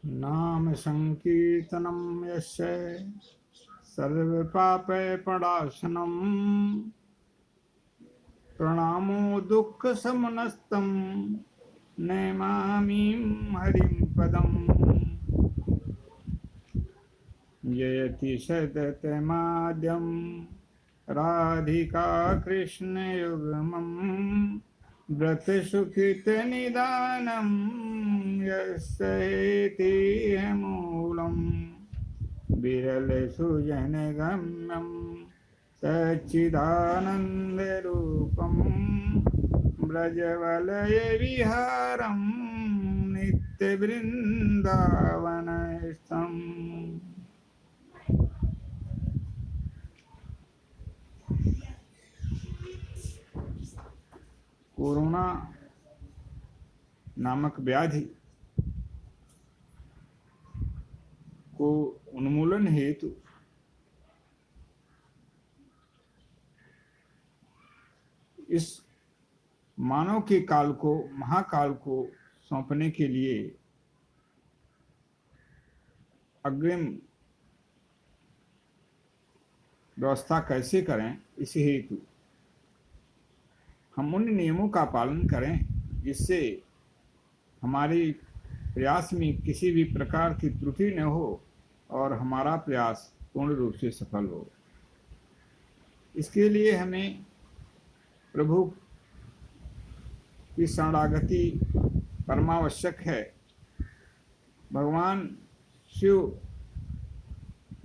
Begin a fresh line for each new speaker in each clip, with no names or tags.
नाम संकीर्तनं यस्य सर्वपापप्रणाशनं प्रणामो दुःखशमनस्तं नमामि हरिं पदम् जयति सततमाद्यं राधिका कृष्णयुग्मम् व्रतसुकृतनिदानं यस्येति मूलम् विरलसुजनगम्यं सच्चिदानन्दरूपं व्रजवलयविहारं नित्यवृन्दावनस्थम्। कोरोना नामक व्याधि को उन्मूलन हेतु इस मानव के काल को महाकाल को सौंपने के लिए अग्रिम व्यवस्था कैसे करें, इसी हेतु हम उन नियमों का पालन करें जिससे हमारी प्रयास में किसी भी प्रकार की त्रुटि न हो और हमारा प्रयास पूर्ण रूप से सफल हो। इसके लिए हमें प्रभु की शरणागति परमावश्यक है। भगवान शिव,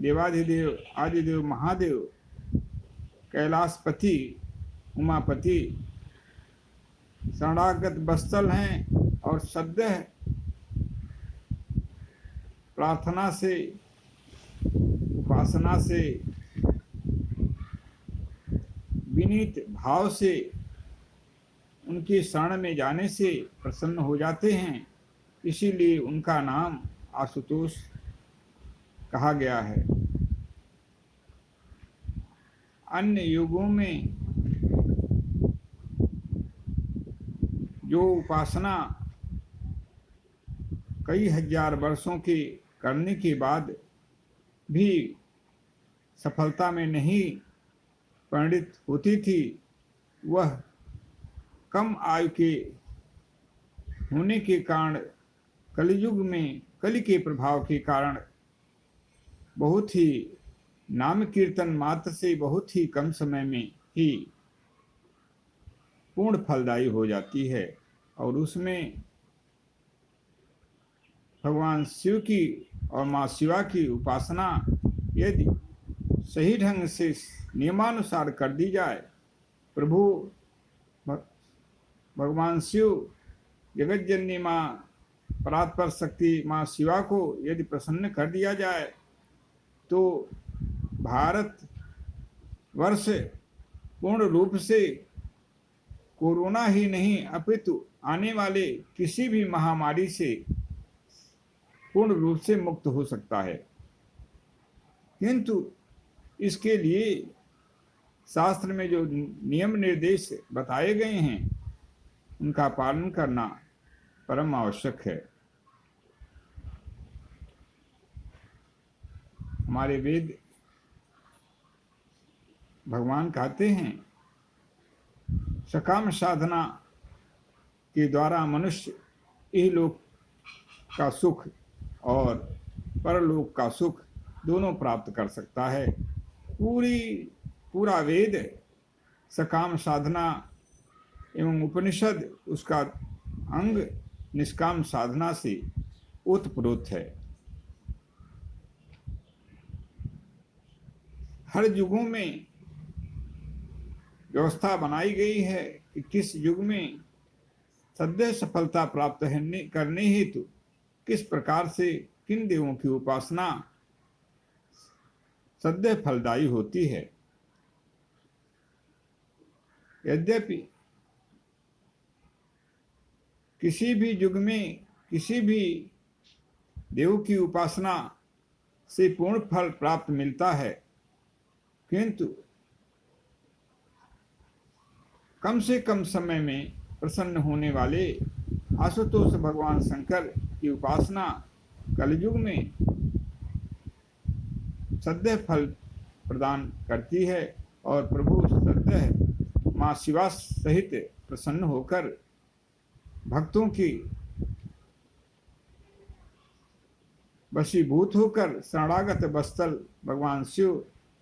देवाधिदेव, आदिदेव, महादेव, कैलाशपति, उमापति शरणागत बत्सल हैं और सद्य प्रार्थना से, उपासना से, विनीत भाव से उनकी शरण में जाने से प्रसन्न हो जाते हैं। इसीलिए उनका नाम आशुतोष कहा गया है। अन्य युगों में जो उपासना कई हजार वर्षों के करने के बाद भी सफलता में नहीं परिणित होती थी, वह कम आयु के होने के कारण कलियुग में कलि के प्रभाव के कारण बहुत ही नाम कीर्तन मात्र से बहुत ही कम समय में ही पूर्ण फलदायी हो जाती है। और उसमें भगवान शिव की और माँ शिवा की उपासना यदि सही ढंग से नियमानुसार कर दी जाए, प्रभु भगवान शिव, जगत जननी माँ परात्पर शक्ति माँ शिवा को यदि प्रसन्न कर दिया जाए तो भारत वर्ष पूर्ण रूप से कोरोना ही नहीं अपितु आने वाले किसी भी महामारी से पूर्ण रूप से मुक्त हो सकता है। किंतु इसके लिए शास्त्र में जो नियम निर्देश बताए गए हैं उनका पालन करना परम आवश्यक है। हमारे वेद भगवान कहते हैं, सकाम साधना के द्वारा मनुष्य इहलोक का सुख और परलोक का सुख दोनों प्राप्त कर सकता है। पूरा वेद सकाम साधना एवं उपनिषद उसका अंग निष्काम साधना से ओतप्रोत है। हर युगों में व्यवस्था बनाई गई है कि किस युग में सद्य सफलता प्राप्त करने हेतु किस प्रकार से किन देवों की उपासना सद्य फलदायी होती है। यद्यपि किसी भी युग में किसी भी देव की उपासना से पूर्ण फल प्राप्त मिलता है, किंतु कम से कम समय में प्रसन्न होने वाले आशुतोष भगवान शंकर की उपासना कलयुग में सद्य फल प्रदान करती है और प्रभु सद्य माँ शिवा सहित प्रसन्न होकर भक्तों की वशीभूत होकर शरणागत बस्तल भगवान शिव,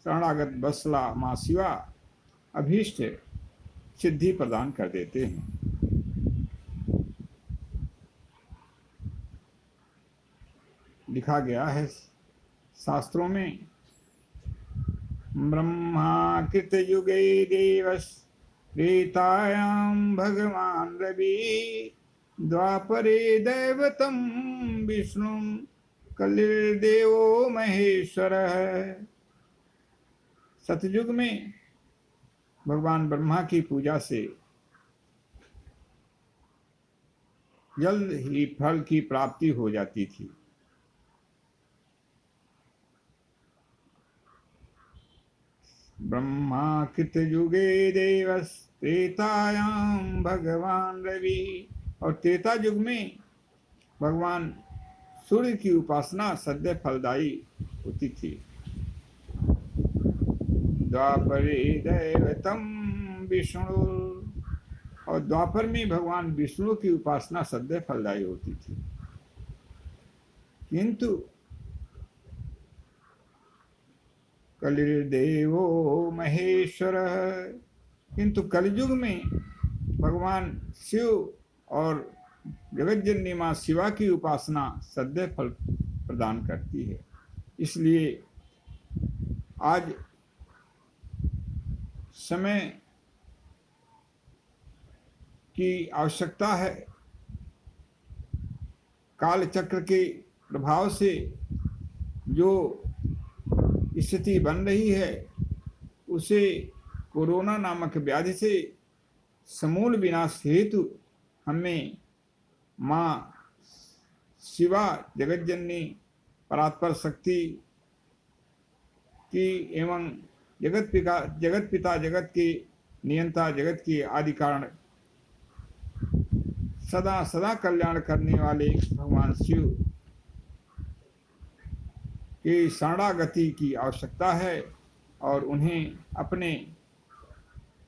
शरणागत बसला माँ शिवा अभीष्ट सिद्धि प्रदान कर देते हैं। लिखा गया है शास्त्रों में, ब्रह्मा कृत युगे देवस त्रेतायां भगवान रवि द्वापरे दैवतम विष्णु कलिर्देवो महेश्वर। सतयुग में भगवान ब्रह्मा की पूजा से जल्द ही फल की प्राप्ति हो जाती थी। ब्रह्मा कृत युगे देवस त्रेतायां भगवान रवि, और त्रेता युग में भगवान सूर्य की उपासना सद्य फलदायी होती थी। द्वापरे दैवतम विष्णु, और द्वापर में भगवान विष्णु की उपासना सद्य फलदायी होती थी। किंतु कलिर्देवो महेश्वर, किंतु कलयुग में भगवान शिव और जगतजननी माँ शिवा की उपासना सद्य फल प्रदान करती है। इसलिए आज समय की आवश्यकता है। काल चक्र के प्रभाव से जो स्थिति बन रही है उसे कोरोना नामक व्याधि से समूल विनाश हेतु हमें माँ शिवा जगतजननी परात्पर शक्ति की एवं जगत पिता जगत की नियंता जगत की आदि कारण सदा सदा कल्याण करने वाले भगवान शिव की शरणागति की आवश्यकता है और उन्हें अपने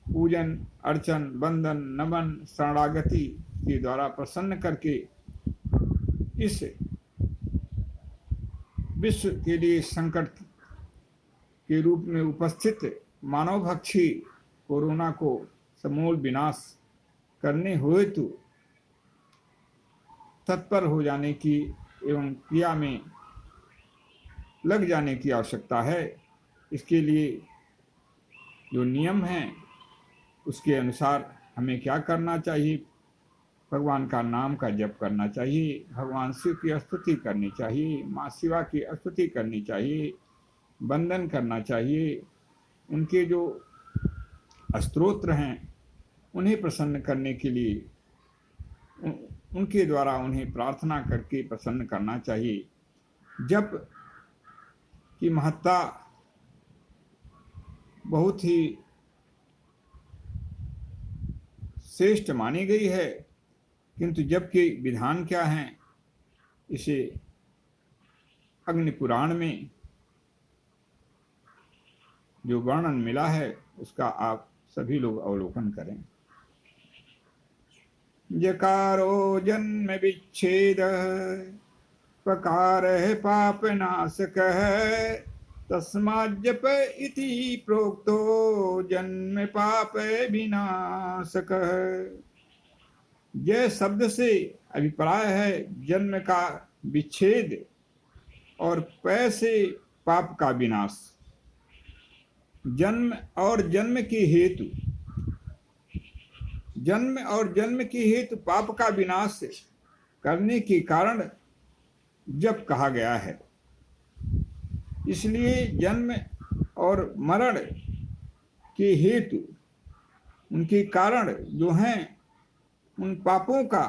पूजन अर्चन वंदन नमन शरणागति के द्वारा प्रसन्न करके इस विश्व के लिए संकट के रूप में उपस्थित मानवभक्षी कोरोना को समूल विनाश करने हेतु तत्पर हो जाने की एवं क्रिया में लग जाने की आवश्यकता है। इसके लिए जो नियम हैं उसके अनुसार हमें क्या करना चाहिए? भगवान का नाम का जप करना चाहिए, भगवान शिव की स्तुति करनी चाहिए, माँ शिवा की स्तुति करनी चाहिए, वंदन करना चाहिए, उनके जो स्तोत्र हैं उन्हें प्रसन्न करने के लिए उनके द्वारा उन्हें प्रार्थना करके प्रसन्न करना चाहिए। जप की महत्ता बहुत ही श्रेष्ठ मानी गई है, किंतु जप के विधान क्या हैं इसे अग्नि पुराण में जो वर्णन मिला है उसका आप सभी लोग अवलोकन करें। जकारो जन्म विच्छेद प्रकार है पाप नाशक है, तस्मात् जप इति प्रोक्तो जन्म पाप विनाशक है। जय शब्द से अभिप्राय है जन्म का विच्छेद और पै से पाप का विनाश। जन्म और जन्म की हेतु पाप का विनाश करने के कारण जप कहा गया है। इसलिए जन्म और मरण के हेतु उनके कारण जो हैं उन पापों का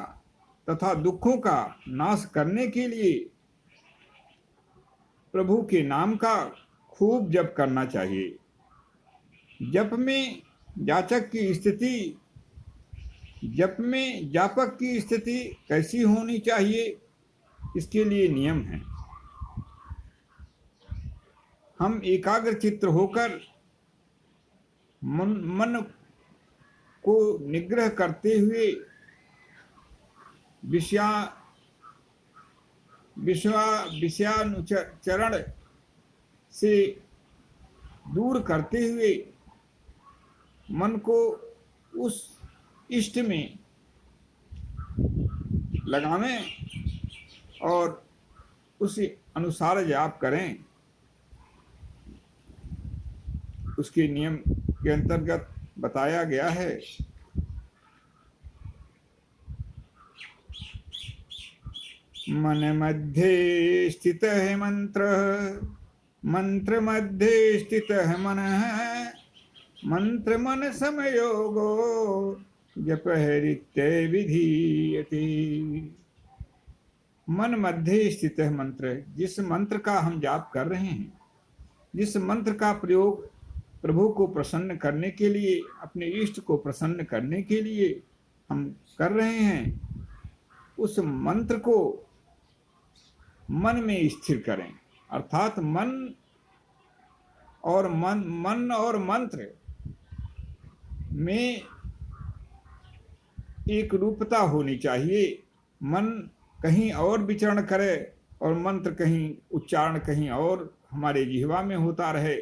तथा दुखों का नाश करने के लिए प्रभु के नाम का खूब जप करना चाहिए। जप में जाचक की स्थिति, जप में जापक की स्थिति कैसी होनी चाहिए इसके लिए नियम हैं। हम एकाग्र चित्त होकर मन को निग्रह करते हुए विषयानुचरण से दूर करते हुए मन को उस इष्ट में लगावें और उसी अनुसार जाप करें। उसके नियम के अंतर्गत बताया गया है। मन मध्ये स्थित है मंत्र, मंत्र मध्ये स्थित है मन, मंत्र मन समयोगो जप हरित्य विधीयते। मन मध्य स्थित है मंत्र, जिस मंत्र का हम जाप कर रहे हैं, जिस मंत्र का प्रयोग प्रभु को प्रसन्न करने के लिए, अपने इष्ट को प्रसन्न करने के लिए हम कर रहे हैं, उस मंत्र को मन में स्थिर करें। अर्थात मन और मंत्र में एक रूपता होनी चाहिए। मन कहीं और विचरण करे और मंत्र कहीं, उच्चारण कहीं और हमारे जिह्वा में होता रहे,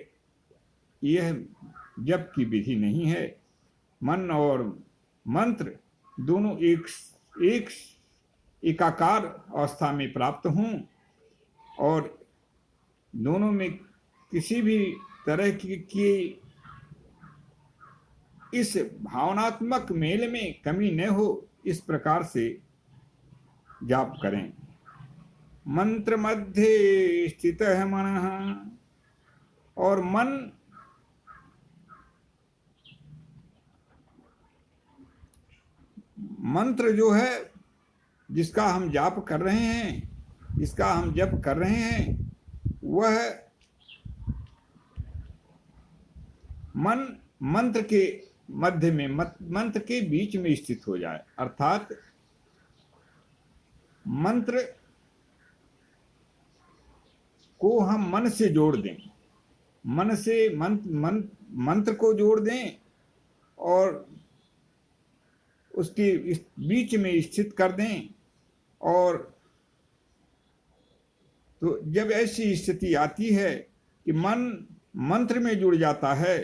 यह जप की विधि नहीं है। मन और मंत्र दोनों एक एकाकार अवस्था में प्राप्त हों और दोनों में किसी भी तरह की इस भावनात्मक मेल में कमी न हो, इस प्रकार से जाप करें। मंत्र मध्य स्थित है मन, और मन मंत्र जो है जिसका हम जाप कर रहे हैं, जिसका हम जप कर रहे हैं, वह मन मंत्र के मध्य में, मंत्र के बीच में स्थित हो जाए। अर्थात मंत्र को हम मन से जोड़ दें, मन से मंत्र को जोड़ दें और उसके बीच में स्थित कर दें। और तो जब ऐसी स्थिति आती है कि मन मंत्र में जुड़ जाता है,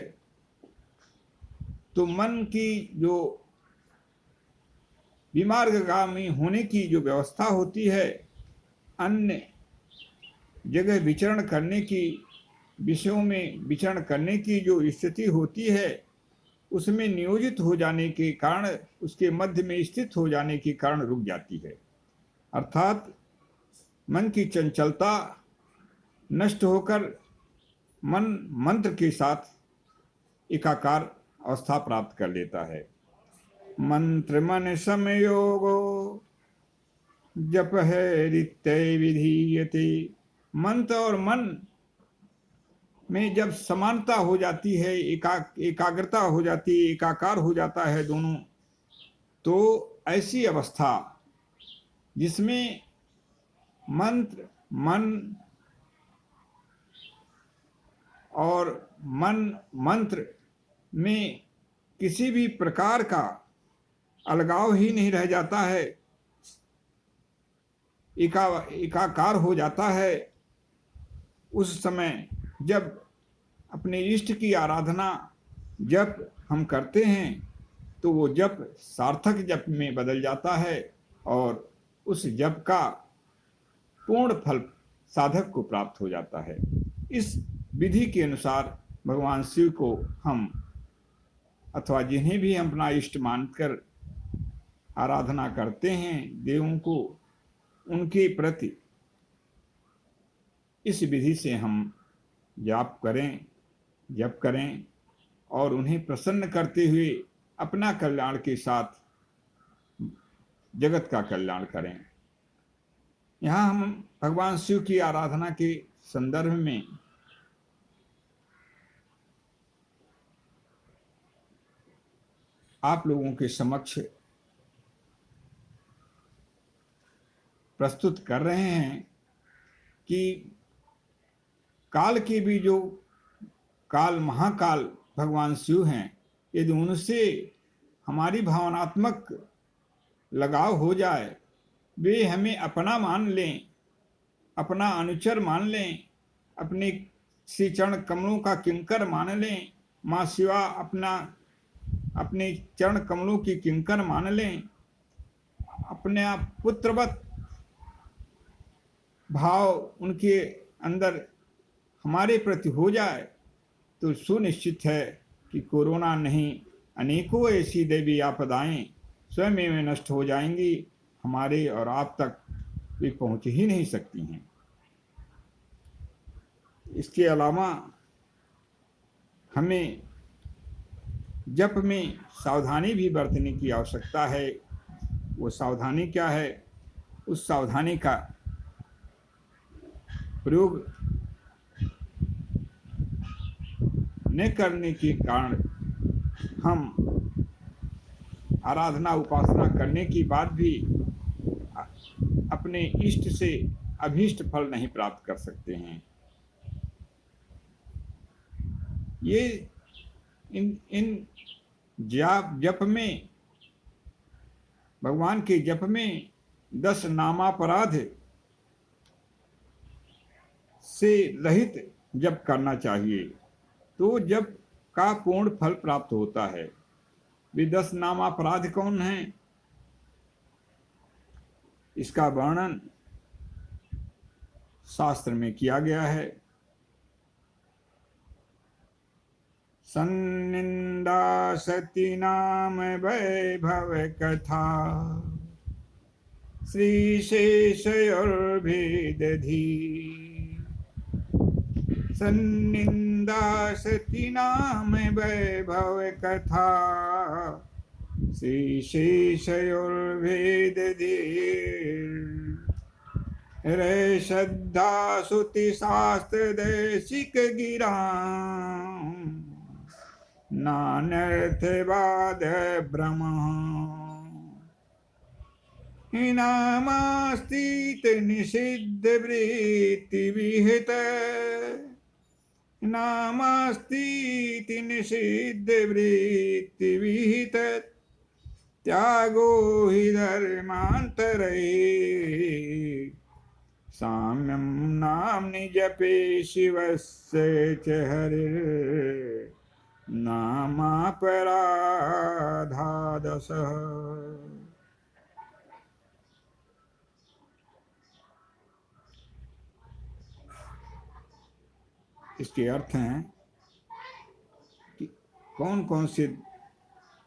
तो मन की जो विमार्गगामी होने की जो व्यवस्था होती है, अन्य जगह विचरण करने की, विषयों में विचरण करने की जो स्थिति होती है, उसमें नियोजित हो जाने के कारण, उसके मध्य में स्थित हो जाने के कारण रुक जाती है। अर्थात मन की चंचलता नष्ट होकर मन मंत्र के साथ एकाकार अवस्था प्राप्त कर लेता है। मंत्र मन समयोगो जप है रित्य विधीयते। मंत्र और मन में जब समानता हो जाती है, एकाग्रता हो जाती है, एकाकार हो जाता है दोनों, तो ऐसी अवस्था जिसमें मंत्र मन और मंत्र में किसी भी प्रकार का अलगाव ही नहीं रह जाता है, एकाकार हो जाता है, उस समय जब अपने इष्ट की आराधना जप हम करते हैं, तो वो जप सार्थक जप में बदल जाता है और उस जप का पूर्ण फल साधक को प्राप्त हो जाता है। इस विधि के अनुसार भगवान शिव को हम, अथवा जिन्हें भी हम अपना इष्ट मानकर आराधना करते हैं, देवों को, उनके प्रति इस विधि से हम जाप करें, जप करें और उन्हें प्रसन्न करते हुए अपना कल्याण के साथ जगत का कल्याण करें। यहाँ हम भगवान शिव की आराधना के संदर्भ में आप लोगों के समक्ष प्रस्तुत कर रहे हैं कि काल के भी जो काल महाकाल भगवान शिव हैं, यदि उनसे हमारी भावनात्मक लगाव हो जाए, वे हमें अपना मान लें, अपना अनुचर मान लें, अपने श्री चरण कमलों का किंकर मान लें, माँ शिवा अपने चरण कमलों की किंकर मान लें, अपने आप पुत्रवत भाव उनके अंदर हमारे प्रति हो जाए, तो सुनिश्चित है कि कोरोना नहीं, अनेकों ऐसी दैवी आपदाएं स्वयं में नष्ट हो जाएंगी, हमारे और आप तक वे पहुंच ही नहीं सकती हैं। इसके अलावा हमें जप में सावधानी भी बरतने की आवश्यकता है। वो सावधानी क्या है? उस सावधानी का प्रयोग न करने के कारण हम आराधना उपासना करने के बाद भी अपने इष्ट से अभीष्ट फल नहीं प्राप्त कर सकते हैं। ये इन जप में, भगवान के जप में 10 नामापराध से रहित जप करना चाहिए, तो जप का पूर्ण फल प्राप्त होता है। वे 10 नामापराध कौन हैं? इसका वर्णन शास्त्र में किया गया है। सन्निंदा सती नाम वैभव कथा, श्रीशेषयोर्भेदधी। सन्निंदा सती नाम वैभव कथा, श्रीशेषयोर्भेदधी। रे श्रद्धा श्रुति शास्त्र देशिक गिरा, नानर्थवाद भ्रम। नामास्तीत निषिद्ध वृत्ति विहित, नामास्तीत निषिद्ध वृत्ति विहित। त्यागो हि धर्मांतरे, साम्यं नाम्नि जपे शिवस्य च हरिर् नामापराधादशः। इसके अर्थ हैं कि कौन कौन से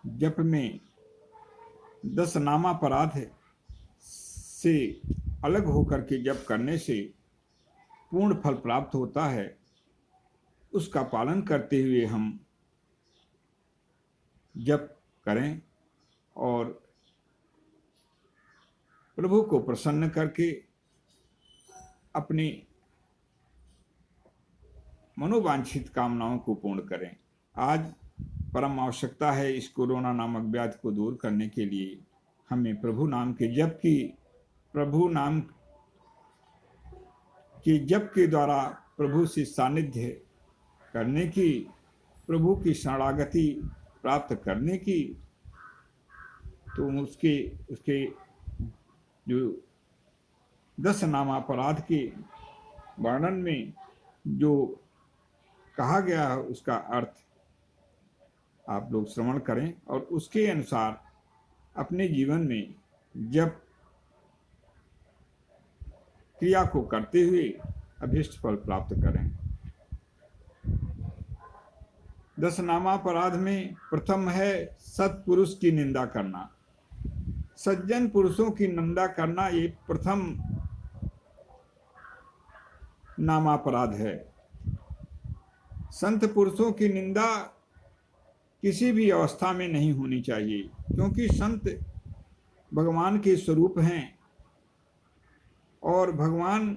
जप में 10 नामापराध से अलग होकर के जप करने से पूर्ण फल प्राप्त होता है, उसका पालन करते हुए हम जप करें और प्रभु को प्रसन्न करके अपनी मनोवांछित कामनाओं को पूर्ण करें। आज परम आवश्यकता है इस कोरोना नामक व्याधि को दूर करने के लिए हमें प्रभु नाम के जप के द्वारा प्रभु से सानिध्य करने की, प्रभु की शरणागति प्राप्त करने की। तो उसके जो 10 नामापराध के वर्णन में जो कहा गया है, उसका अर्थ आप लोग श्रवण करें और उसके अनुसार अपने जीवन में जप क्रिया को करते हुए अभीष्ट फल प्राप्त करें। 10 नामापराध में प्रथम है सत्पुरुष की निंदा करना। सज्जन पुरुषों की निंदा करना ये प्रथम नामापराध है। संत पुरुषों की निंदा किसी भी अवस्था में नहीं होनी चाहिए, क्योंकि संत भगवान के स्वरूप हैं और भगवान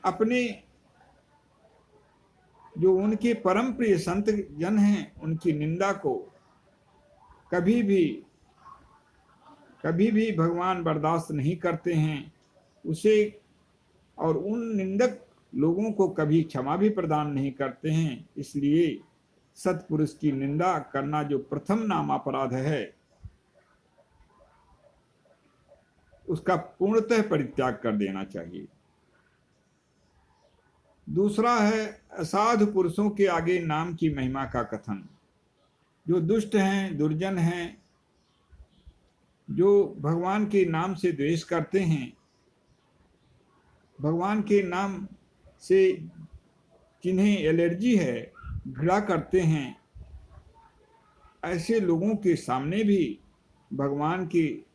अपने जो उनके परम प्रिय संत जन हैं, उनकी निंदा को कभी भी कभी भी भगवान बर्दाश्त नहीं करते हैं उसे, और उन निंदक लोगों को कभी क्षमा भी प्रदान नहीं करते हैं। इसलिए सत्पुरुष की निंदा करना जो प्रथम नाम अपराध है, उसका पूर्णतः परित्याग कर देना चाहिए। दूसरा है असाधु पुरुषों के आगे नाम की महिमा का कथन। जो दुष्ट हैं, दुर्जन हैं, जो भगवान के नाम से द्वेष करते हैं, भगवान के नाम से जिन्हें एलर्जी है, घृणा करते हैं, ऐसे लोगों के सामने भी भगवान की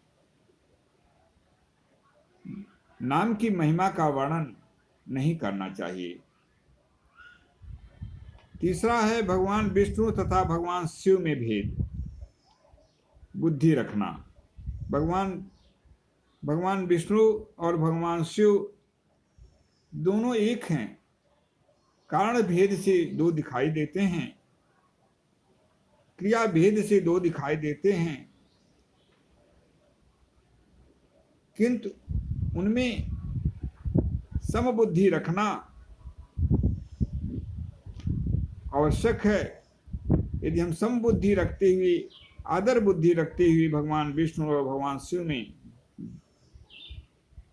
नाम की महिमा का वर्णन नहीं करना चाहिए। तीसरा है भगवान विष्णु तथा भगवान शिव में भेद बुद्धि रखना। भगवान विष्णु और भगवान शिव दोनों एक हैं, कारण भेद से दो दिखाई देते हैं, क्रिया भेद से दो दिखाई देते हैं, किंतु उनमें समबुद्धि रखना आवश्यक है। यदि हम समबुद्धि रखते हुए, आदर बुद्धि रखते हुए भगवान विष्णु और भगवान शिव में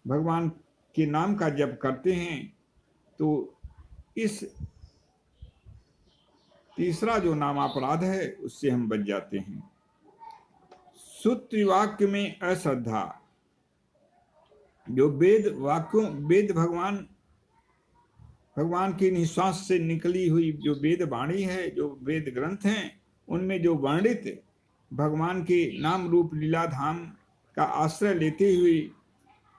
भगवान के नाम का जप करते हैं, तो इस तीसरा जो नाम अपराध है उससे हम बच जाते हैं। सूत्र वाक्य में अश्रद्धा। जो वेद वाक्यों, वेद भगवान की निश्वास से निकली हुई जो वेद वाणी है, जो वेद ग्रंथ हैं, उनमें जो वर्णित भगवान के नाम रूप लीला धाम का आश्रय लेते हुए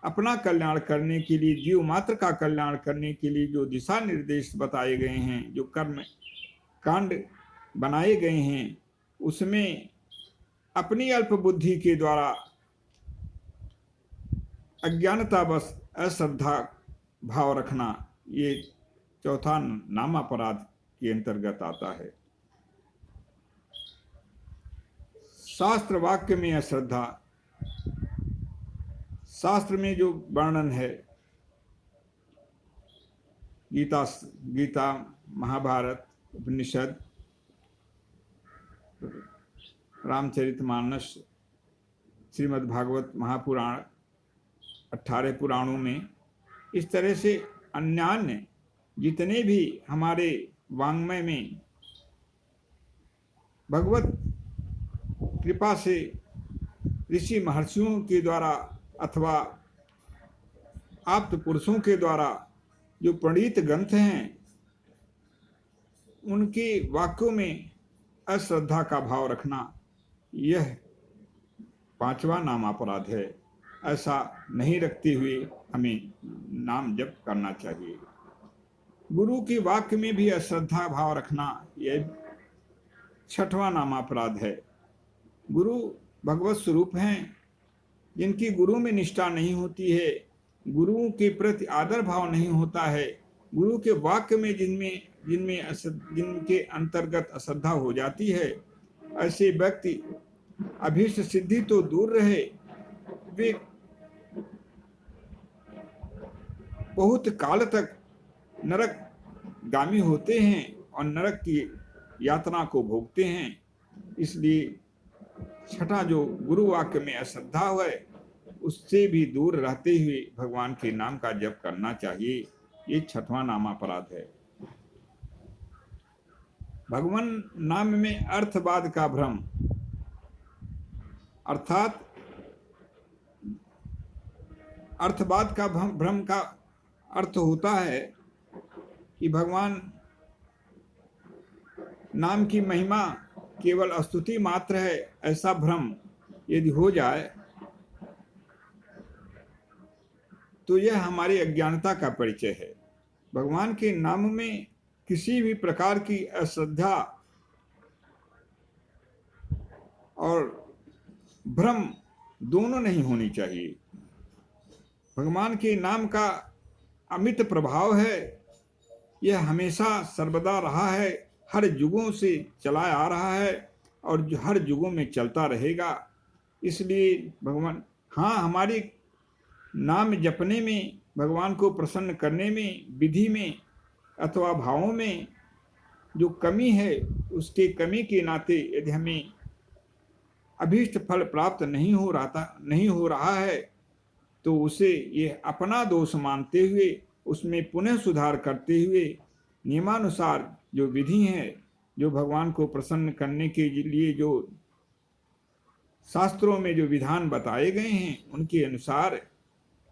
अपना कल्याण करने के लिए, जीव मात्र का कल्याण करने के लिए जो दिशा निर्देश बताए गए हैं, जो कर्म कांड बनाए गए हैं, उसमें अपनी अल्प बुद्धि के द्वारा अज्ञानतावश अश्रद्धा भाव रखना, ये चौथा नाम अपराध के अंतर्गत आता है। शास्त्र वाक्य में अश्रद्धा। शास्त्र में जो वर्णन है, गीता, महाभारत, उपनिषद, रामचरितमानस, श्रीमद् भागवत महापुराण, 18 पुराणों में, इस तरह से अन्यान्य जितने भी हमारे वाङ्मय में भगवत कृपा से ऋषि महर्षियों के द्वारा अथवा आप्त पुरुषों के द्वारा जो प्रणीत ग्रंथ हैं, उनके वाक्यों में अश्रद्धा का भाव रखना, यह पांचवा नाम अपराध है। ऐसा नहीं रखते हुए हमें नाम जप करना चाहिए। गुरु के वाक्य में भी अश्रद्धा भाव रखना, यह छठवां नाम अपराध है। गुरु भगवत स्वरूप हैं, जिनकी गुरु में निष्ठा नहीं होती है, गुरुओं के प्रति आदर भाव नहीं होता है, गुरु के वाक्य में जिनके अंतर्गत अश्रद्धा हो जाती है, ऐसे व्यक्ति अभीष्ट सिद्धि तो दूर रहे, वे बहुत काल तक नरक गामी होते हैं और नरक की यातना को भोगते हैं। इसलिए छठा जो गुरु वाक्य में अश्रद्धा है, उससे भी दूर रहते हुए भगवान के नाम का जप करना चाहिए। ये छठवां नाम अपराध है। भगवान नाम में अर्थवाद का भ्रम, अर्थात अर्थवाद का भ्रम का अर्थ होता है कि भगवान नाम की महिमा केवल स्तुति मात्र है, ऐसा भ्रम यदि हो जाए तो यह हमारी अज्ञानता का परिचय है। भगवान के नाम में किसी भी प्रकार की अश्रद्धा और भ्रम दोनों नहीं होनी चाहिए। भगवान के नाम का अमित प्रभाव है, यह हमेशा सर्वदा रहा है, हर युगों से चला आ रहा है और हर युगों में चलता रहेगा। इसलिए भगवान, हाँ, हमारी नाम जपने में, भगवान को प्रसन्न करने में, विधि में अथवा भावों में जो कमी है, उसके कमी के नाते यदि हमें अभीष्ट फल प्राप्त नहीं हो रहा है, तो उसे ये अपना दोष मानते हुए उसमें पुनः सुधार करते हुए नियमानुसार जो विधि है, जो भगवान को प्रसन्न करने के लिए जो शास्त्रों में जो विधान बताए गए हैं, उनके अनुसार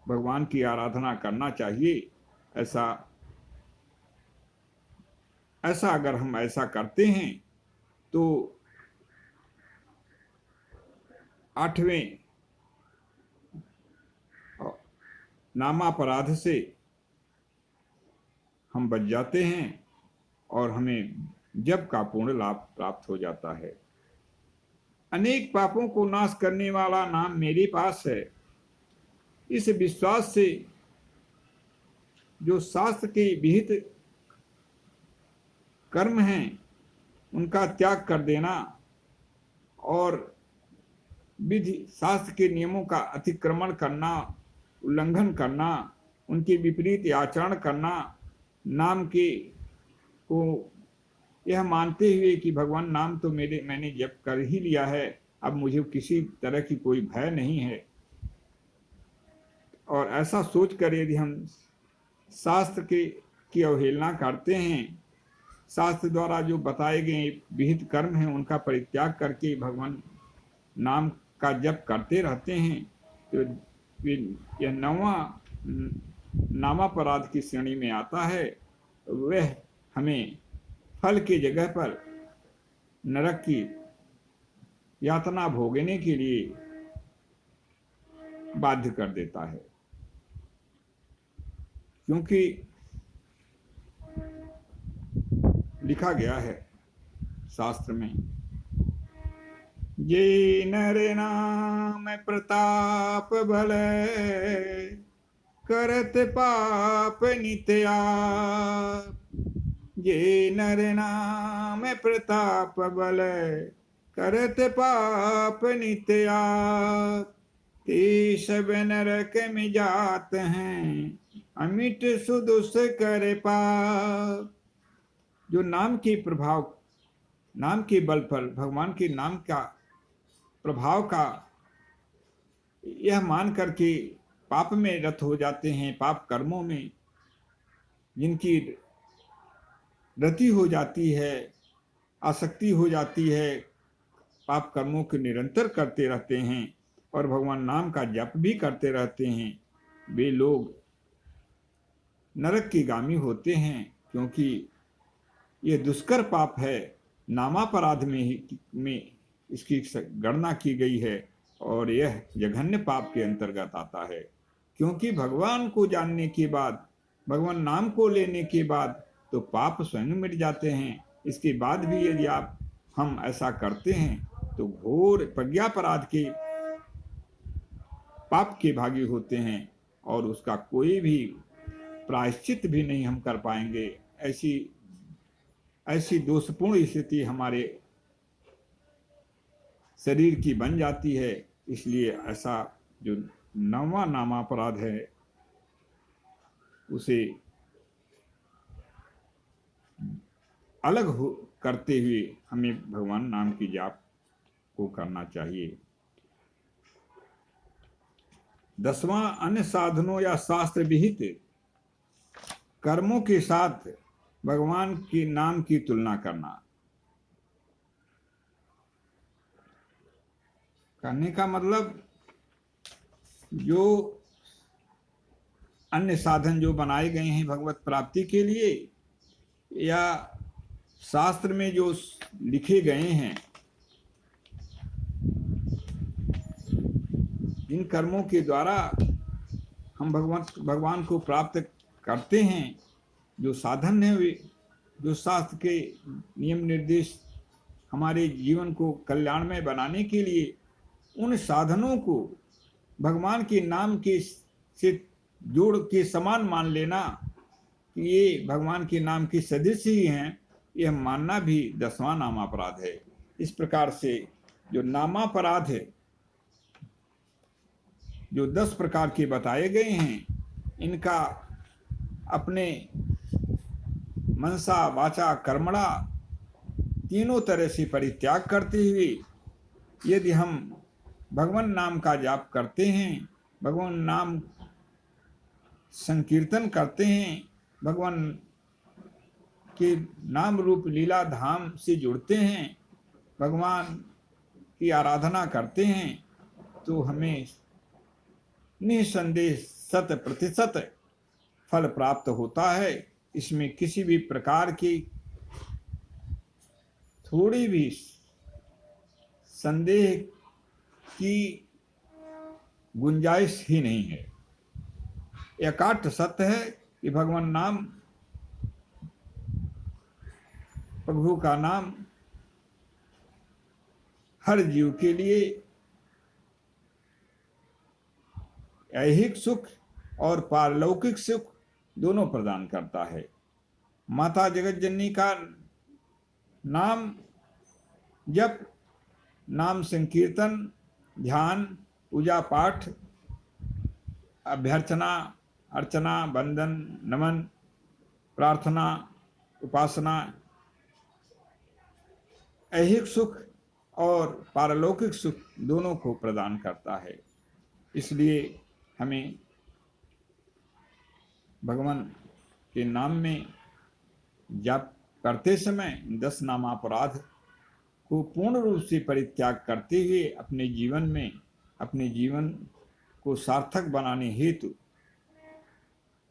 भगवान की आराधना करना चाहिए। ऐसा अगर हम ऐसा करते हैं तो 8वें नामापराध से हम बच जाते हैं और हमें जप का पूर्ण लाभ प्राप्त हो जाता है। अनेक पापों को नाश करने वाला नाम मेरे पास है, इस विश्वास से जो शास्त्र के विहित कर्म हैं उनका त्याग कर देना और विधि शास्त्र के नियमों का अतिक्रमण करना, उल्लंघन करना, उनके विपरीत आचरण करना, नाम के को यह मानते हुए कि भगवान नाम तो मैंने जप कर ही लिया है, अब मुझे किसी तरह की कोई भय नहीं है, और ऐसा सोचकर यदि हम शास्त्र की अवहेलना करते हैं, शास्त्र द्वारा जो बताए गए विहित कर्म हैं उनका परित्याग करके भगवान नाम का जप करते रहते हैं, तो यह 9वां नामापराध की श्रेणी में आता है। वह हमें फल की जगह पर नरक की यातना भोगने के लिए बाध्य कर देता है, क्योंकि लिखा गया है शास्त्र में, ये नर नाम प्रताप भल करत पाप नित्या, ये नर नाम प्रताप बल करत पाप नित्या, ते सब नरक में जात हैं अमिट सुदुष कर पाप। जो नाम के बल पर भगवान के नाम का प्रभाव का यह मान करके पाप में रत हो जाते हैं, पाप कर्मों में जिनकी रति हो जाती है, आसक्ति हो जाती है, पाप कर्मों के निरंतर करते रहते हैं और भगवान नाम का जप भी करते रहते हैं, वे लोग नरक की गामी होते हैं, क्योंकि ये दुष्कर पाप है। नामापराध में इसकी गणना की गई है और यह जघन्य पाप के अंतर्गत आता है, क्योंकि भगवान को जानने के बाद, भगवान नाम को लेने के बाद तो पाप स्वयं मिट जाते हैं। इसके बाद भी यदि हम ऐसा करते हैं तो घोर प्रज्ञापराध के पाप के भागी होते हैं और उसका कोई भी प्रायश्चित भी नहीं हम कर पाएंगे। ऐसी दोषपूर्ण स्थिति हमारे शरीर की बन जाती है। इसलिए ऐसा जो 9वां नामापराध है उसे अलग करते हुए हमें भगवान नाम की जाप को करना चाहिए। 10वां अन्य साधनों या शास्त्र विहित कर्मों के साथ भगवान के नाम की तुलना करना। करने का मतलब जो अन्य साधन जो बनाए गए हैं भगवत प्राप्ति के लिए या शास्त्र में जो लिखे गए हैं, जिन कर्मों के द्वारा हम भगवान को प्राप्त करते हैं, जो साधन है, वे जो शास्त्र के नियम निर्देश हमारे जीवन को कल्याणमय बनाने के लिए, उन साधनों को भगवान के नाम के से जोड़ के समान मान लेना कि ये भगवान के नाम के सदृश ही हैं, यह मानना भी 10वां नामापराध है। इस प्रकार से जो नामापराध है जो 10 प्रकार के बताए गए हैं, इनका अपने मनसा वाचा कर्मणा तीनों तरह से परित्याग करते हुए यदि हम भगवान नाम का जाप करते हैं, भगवान नाम संकीर्तन करते हैं, भगवान के नाम रूप लीला धाम से जुड़ते हैं, भगवान की आराधना करते हैं, तो हमें निसंदेह 100% फल प्राप्त होता है। इसमें किसी भी प्रकार की थोड़ी भी संदेह की गुंजाइश ही नहीं है। एकाट सत्य है कि भगवान नाम, प्रभु का नाम हर जीव के लिए ऐहिक सुख और पारलौकिक सुख दोनों प्रदान करता है। माता जगत जननी का नाम जप, नाम संकीर्तन, ध्यान, पूजा पाठ, अभ्यर्चना, अर्चना, वंदन, नमन, प्रार्थना, उपासना ऐहिक सुख और पारलौकिक सुख दोनों को प्रदान करता है। इसलिए हमें भगवान के नाम में जाप करते समय 10 नामापराध को पूर्ण रूप से परित्याग करते हुए अपने जीवन को सार्थक बनाने हेतु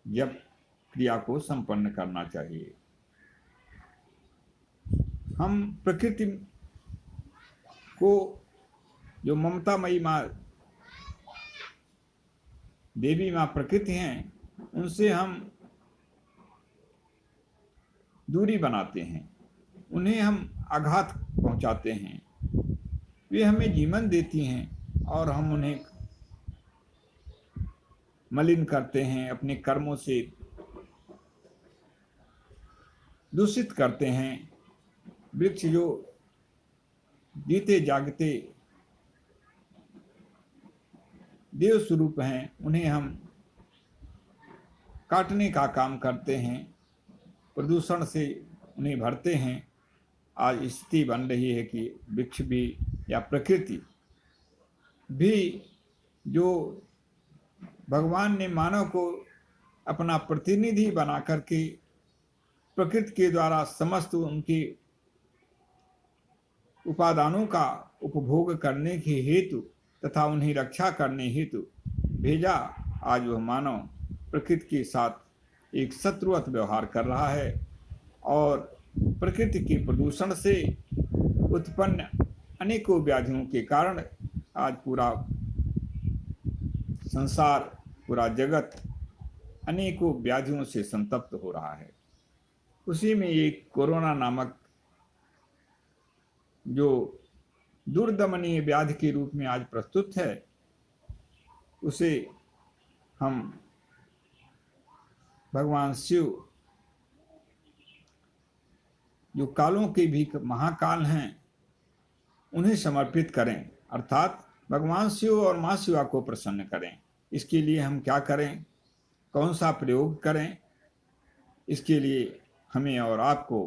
जप क्रिया को संपन्न करना चाहिए। हम प्रकृति को, जो ममतामयी माँ देवी माँ प्रकृति हैं, उनसे हम दूरी बनाते हैं, उन्हें हम आघात पहुंचाते हैं। वे हमें जीवन देती हैं और हम उन्हें मलिन करते हैं, अपने कर्मों से दूषित करते हैं। वृक्ष जो जीते जागते देव स्वरूप हैं, उन्हें हम काटने का काम करते हैं, प्रदूषण से उन्हें भरते हैं। आज स्थिति बन रही है कि वृक्ष भी या प्रकृति भी, जो भगवान ने मानव को अपना प्रतिनिधि बना करके प्रकृति के द्वारा समस्त उनकी उपादानों का उपभोग करने के हेतु तथा उन्हें रक्षा करने हेतु भेजा, आज वह मानव प्रकृति के साथ एक शत्रुवत व्यवहार कर रहा है और प्रकृति के प्रदूषण से उत्पन्न अनेकों व्याधियों के कारण आज पूरा संसार, पूरा जगत अनेकों व्याधियों से संतप्त हो रहा है। उसी में एक कोरोना नामक जो दुर्दमनीय व्याधि के रूप में आज प्रस्तुत है, उसे हम भगवान शिव, जो कालों के भी महाकाल हैं, उन्हें समर्पित करें, अर्थात भगवान शिव और माँ शिवा को प्रसन्न करें। इसके लिए हम क्या करें, कौन सा प्रयोग करें, इसके लिए हमें और आपको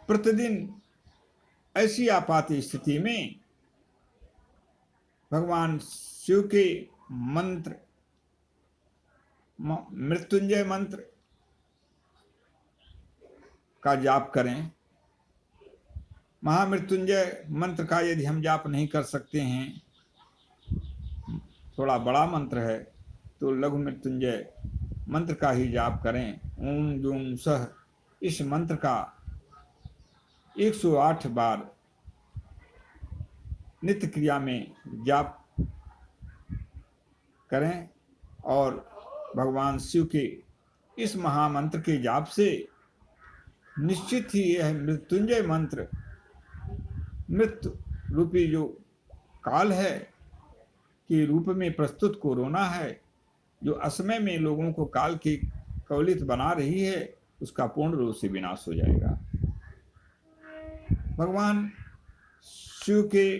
प्रतिदिन ऐसी आपात स्थिति में भगवान शिव के मंत्र, मृत्युंजय मंत्र का जाप करें। महामृत्युंजय मंत्र का यदि हम जाप नहीं कर सकते हैं, थोड़ा बड़ा मंत्र है, तो लघु मृत्युंजय मंत्र का ही जाप करें। ओम जूम सह, इस मंत्र का 108 बार नित्य क्रिया में जाप करें और भगवान शिव के इस महामंत्र के जाप से निश्चित ही यह मृत्युंजय मंत्र, मृत्यु रूपी जो काल है के रूप में प्रस्तुत कोरोना है, जो असमय में लोगों को काल की कवलित बना रही है, उसका पूर्ण रूप से विनाश हो जाएगा। भगवान शिव के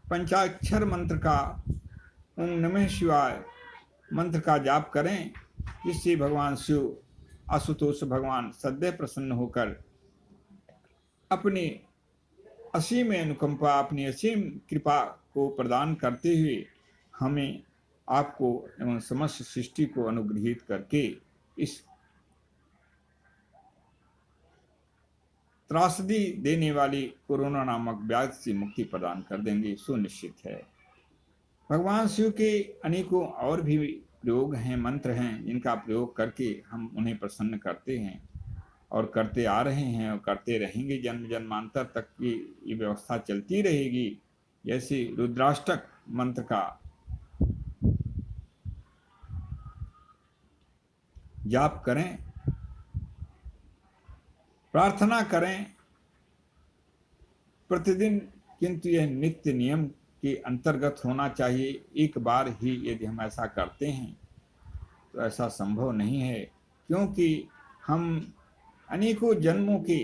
पंचाक्षर मंत्र का ओम नमः शिवाय मंत्र का जाप करें, जिससे भगवान शिव, आशुतोष भगवान सदैव प्रसन्न होकर अपनी असीम अनुकंपा, अपनी असीम कृपा को प्रदान करते हुए हमें, आपको एवं समस्त सृष्टि को अनुग्रहित करके इस त्रासदी देने वाली कोरोना नामक व्याधि से मुक्ति प्रदान कर देंगे, सुनिश्चित है। भगवान शिव के अनेकों और भी प्रयोग हैं, मंत्र हैं, जिनका प्रयोग करके हम उन्हें प्रसन्न करते हैं और करते आ रहे हैं और करते रहेंगे। जन्म जन्मांतर तक की ये व्यवस्था चलती रहेगी। जैसे रुद्राष्टक मंत्र का जाप करें, प्रार्थना करें प्रतिदिन, किंतु यह नित्य नियम के अंतर्गत होना चाहिए। एक बार ही यदि हम ऐसा करते हैं तो ऐसा संभव नहीं है, क्योंकि हम अनेकों जन्मों के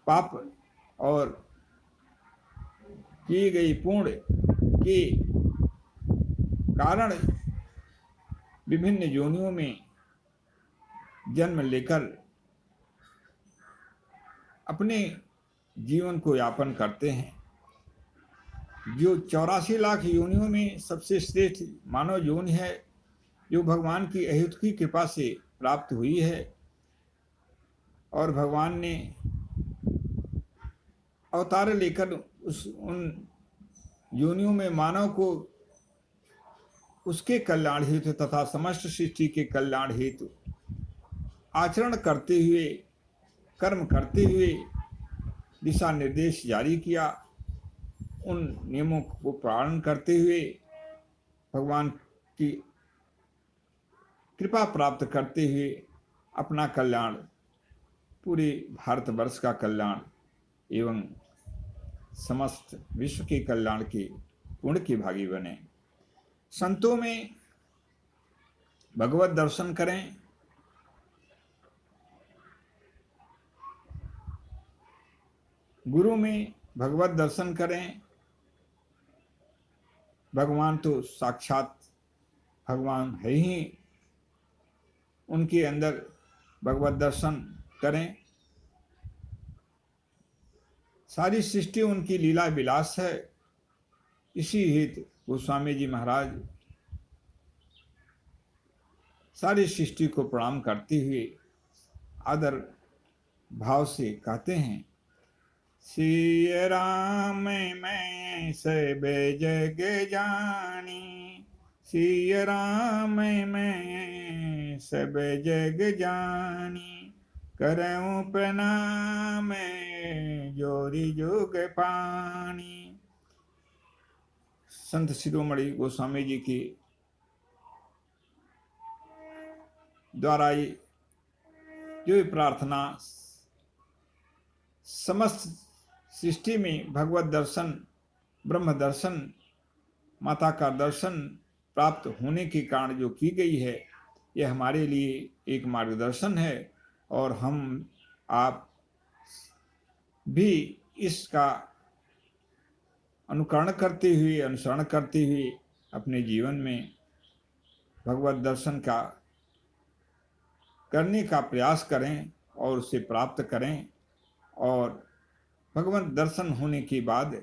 पाप और किए गए पुण्य के कारण विभिन्न योनियों में जन्म लेकर अपने जीवन को यापन करते हैं। जो 84 लाख योनियों में सबसे श्रेष्ठ मानव योनि है, जो भगवान की अहेतुकी कृपा से प्राप्त हुई है, और भगवान ने अवतार लेकर उन योनियों में मानव को उसके कल्याण हेतु तथा समस्त सृष्टि के कल्याण हेतु आचरण करते हुए, कर्म करते हुए दिशा निर्देश जारी किया। उन नियमों को पालन करते हुए भगवान की कृपा प्राप्त करते हुए अपना कल्याण, पूरे भारतवर्ष का कल्याण एवं समस्त विश्व के कल्याण के पुण्य के भागी बने। संतों में भगवत दर्शन करें, गुरु में भगवत दर्शन करें। भगवान तो साक्षात भगवान है ही, उनके अंदर भगवत दर्शन करें। सारी सृष्टि उनकी लीला विलास है। इसी हेतु गोस्वामी जी महाराज सारी सृष्टि को प्रणाम करते हुए आदर भाव से कहते हैं, सिय राम मैं सब जग जानी, सिय राम मैं सब जग जानी, करऊं प्रणाम जोरी जोग पानी। संत शिरोमणि गोस्वामी जी की द्वारा जो प्रार्थना समस्त सृष्टि में भगवत दर्शन, ब्रह्म दर्शन, माता का दर्शन प्राप्त होने के कारण जो की गई है, यह हमारे लिए एक मार्गदर्शन है। और हम आप भी इसका अनुकरण करते हुए, अनुसरण करते हुए अपने जीवन में भगवत दर्शन का करने का प्रयास करें और उसे प्राप्त करें। और भगवत दर्शन होने के बाद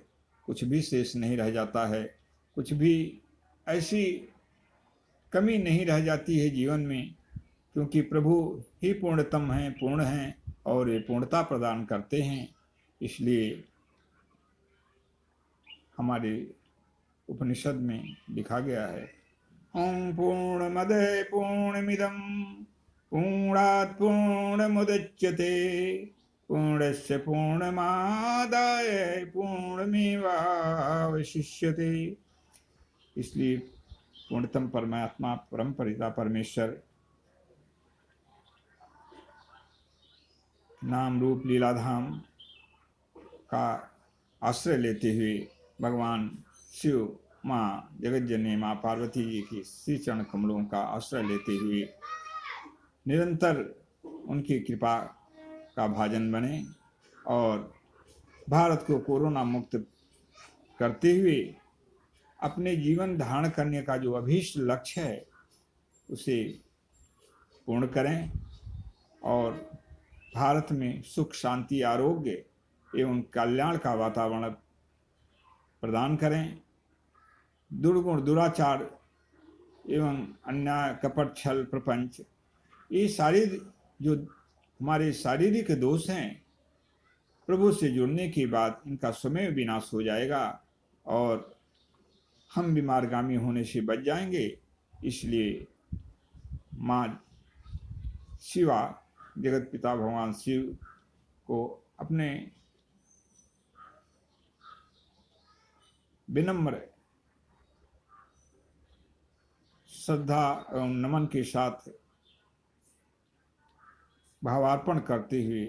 कुछ भी शेष नहीं रह जाता है, कुछ भी ऐसी कमी नहीं रह जाती है जीवन में, क्योंकि प्रभु ही पूर्णतम हैं, पूर्ण हैं और ये पूर्णता प्रदान करते हैं। इसलिए हमारे उपनिषद में लिखा गया है, ओम पूर्णमद पूर्णमिदं पूर्णात् पूर्णमुदच्यते पूर्णस्य पूर्णमादाय पूर्णमेवावशिष्यते। इसलिए पूर्णतम परमात्मा, परम पिता परमेश्वर नाम रूप लीलाधाम का आश्रय लेते हुए भगवान शिव, माँ जगतजननी माँ पार्वती जी की श्री चरण कमलों का आश्रय लेते हुए निरंतर उनकी कृपा का भाजन बने और भारत को कोरोना मुक्त करते हुए अपने जीवन धारण करने का जो अभीष्ट लक्ष्य है उसे पूर्ण करें और भारत में सुख, शांति, आरोग्य एवं कल्याण का वातावरण प्रदान करें। दुर्गुण, दुराचार एवं अन्याय, कपट, छल, प्रपंच, ये सारे जो हमारे शारीरिक दोष हैं, प्रभु से जुड़ने के बाद इनका स्वयं विनाश हो जाएगा और हम बीमारगामी होने से बच जाएंगे। इसलिए माँ शिवा, जगत पिता भगवान शिव को अपने विनम्र श्रद्धा एवं नमन के साथ भावार्पण करते हुए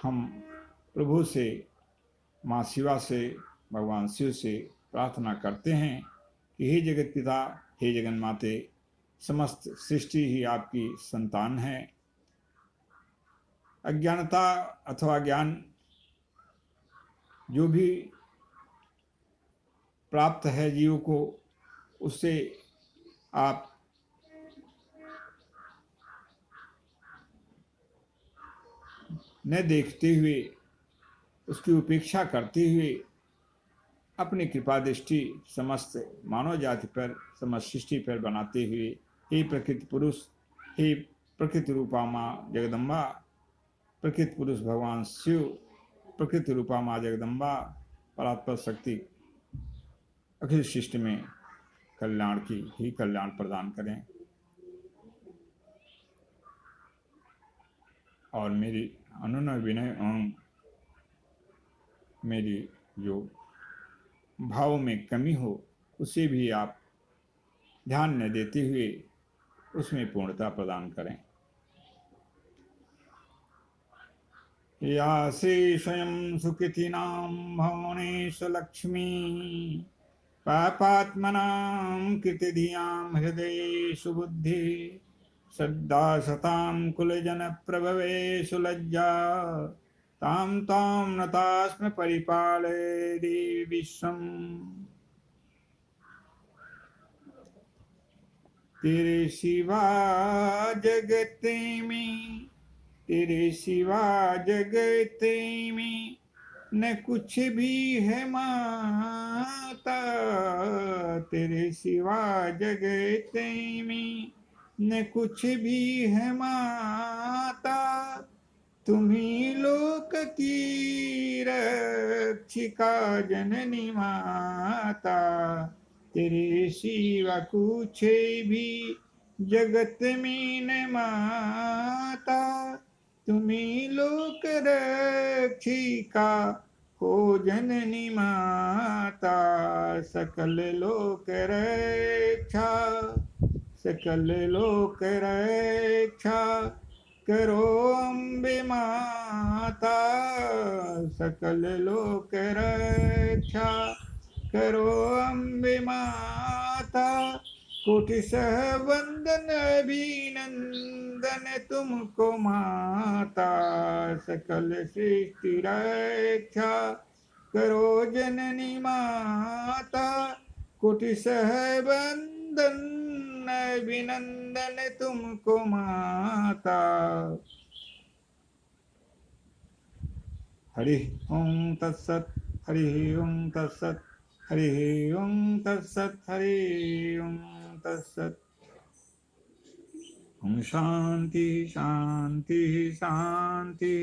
हम प्रभु से, माँ शिवा से, भगवान शिव से प्रार्थना करते हैं कि हे जगत पिता, हे जगन माते, समस्त सृष्टि ही आपकी संतान है। अज्ञानता अथवा ज्ञान जो भी प्राप्त है जीव को, उससे आप न देखते हुए, उसकी उपेक्षा करते हुए अपनी कृपा दृष्टि समस्त मानव जाति पर, समस्त सृष्टि पर बनाते हुए, हे प्रकृति पुरुष, हे प्रकृति रूपा माँ जगदम्बा, प्रकृति पुरुष भगवान शिव, प्रकृति रूपा माँ जगदम्बा, परात्पर शक्ति अखिल सृष्टि में कल्याण की ही कल्याण प्रदान करें। और मेरी अनुनय विनय एवं मेरी जो भाव में कमी हो उसे भी आप ध्यान न देते हुए उसमें पूर्णता प्रदान करें। या से स्वयं सुकृतिनां भवनेषु लक्ष्मी, पापात्मनां कृतिधियां हृदयेषु बुद्धि, श्रद्धा सतां कुलजन प्रभवेषु लज्जा, तां तां नतास्म परिपालय देवी विश्वम्। तेरे सिवा जगते में, तेरे सिवा जगते में न कुछ भी है माता, तेरे सिवा जगते में न कुछ भी है माता, तुम्ही लोक की रक्षिका जननी माता, तेरे सिवा कुछ भी जगत में न माता, तुम्ही लोक रक्षिका हो जननी माता, सकल लोक रक्षा, सकल लोक रक्षा करो अम्बे माता, सकल लोक रक्षा करो अम्बे माता, कोटि सह वंदन अभिनंदन तुमको माता, सकल सृष्टि रक्षा करो जननी माता, कोटि सह वंदन अभिनंदन तुमको माता। हरि ओम तत्सत, हरि ओम तत्सत, हरि ओम तत्सत, हरि ओम तत्सत। ओम शांति शांति शांति।